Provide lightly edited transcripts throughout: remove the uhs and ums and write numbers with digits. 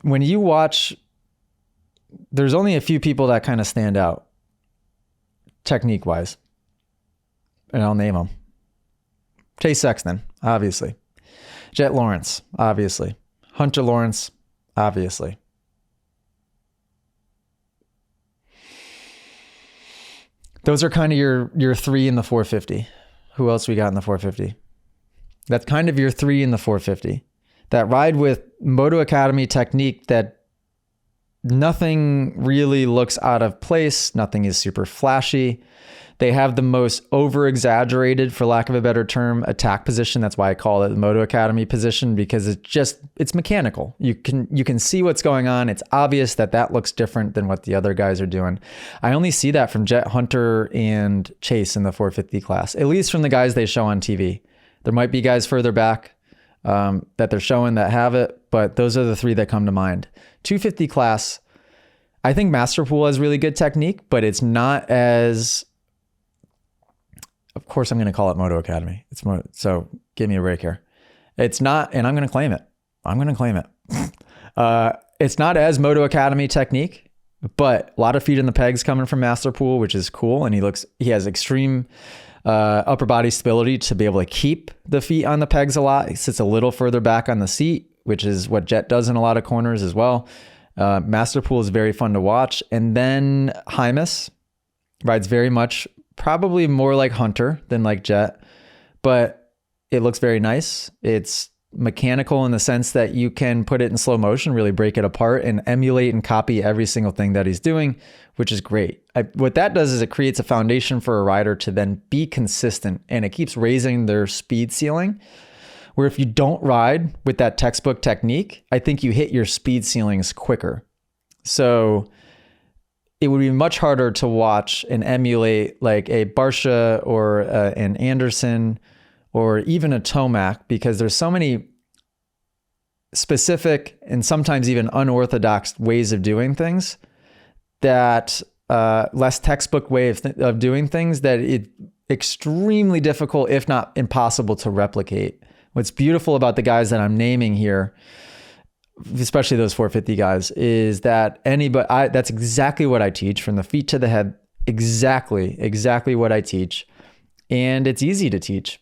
when you watch, there's only a few people that kind of stand out technique wise. And I'll name them. Chase Sexton, obviously. Jet Lawrence, obviously. Hunter Lawrence, obviously. Those are kind of your three in the 450. Who else we got in the 450? That's kind of your three in the 450. That ride with Moto Academy technique that nothing really looks out of place. Nothing is super flashy. They have the most over-exaggerated, for lack of a better term, attack position. That's why I call it the Moto Academy position, because it's mechanical. You can see what's going on. It's obvious that looks different than what the other guys are doing. I only see that from Jet, Hunter, and Chase in the 450 class, at least from the guys they show on TV. There might be guys further back that they're showing that have it, but those are the three that come to mind. 250 class, I think Masterpool has really good technique, but it's not as... Of course, I'm going to call it Moto Academy. So give me a break here. It's not, and I'm going to claim it. It's not as Moto Academy technique, but a lot of feet in the pegs coming from Masterpool, which is cool. And he has extreme upper body stability to be able to keep the feet on the pegs a lot. He sits a little further back on the seat, which is what Jet does in a lot of corners as well. Masterpool is very fun to watch. And then Hymas rides very much probably more like Hunter than like Jet, but it looks very nice. It's mechanical in the sense that you can put it in slow motion, really break it apart and emulate and copy every single thing that he's doing, which is great. What that does is it creates a foundation for a rider to then be consistent, and it keeps raising their speed ceiling. Where if you don't ride with that textbook technique, I think you hit your speed ceilings quicker. So it would be much harder to watch and emulate like a Barsha or an Anderson or even a Tomac, because there's so many specific and sometimes even unorthodox ways of doing things, that less textbook way of doing things, that it's extremely difficult, if not impossible, to replicate. What's beautiful about the guys that I'm naming here, especially those 450 guys, is that that's exactly what I teach, from the feet to the head, exactly what I teach. And it's easy to teach.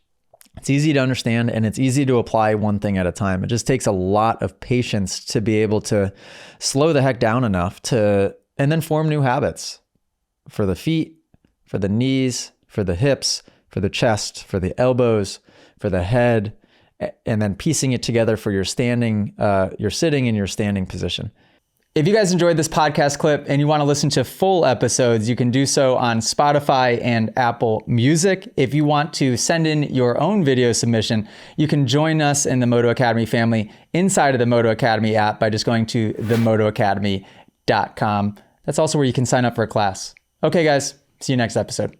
It's easy to understand, and it's easy to apply one thing at a time. It just takes a lot of patience to be able to slow the heck down enough and then form new habits for the feet, for the knees, for the hips, for the chest, for the elbows, for the head, and then piecing it together for your standing, your sitting and your standing position. If you guys enjoyed this podcast clip and you want to listen to full episodes, you can do so on Spotify and Apple Music. If you want to send in your own video submission, you can join us in the Moto Academy family inside of the Moto Academy app by just going to themotoacademy.com. That's also where you can sign up for a class. Okay, guys, see you next episode.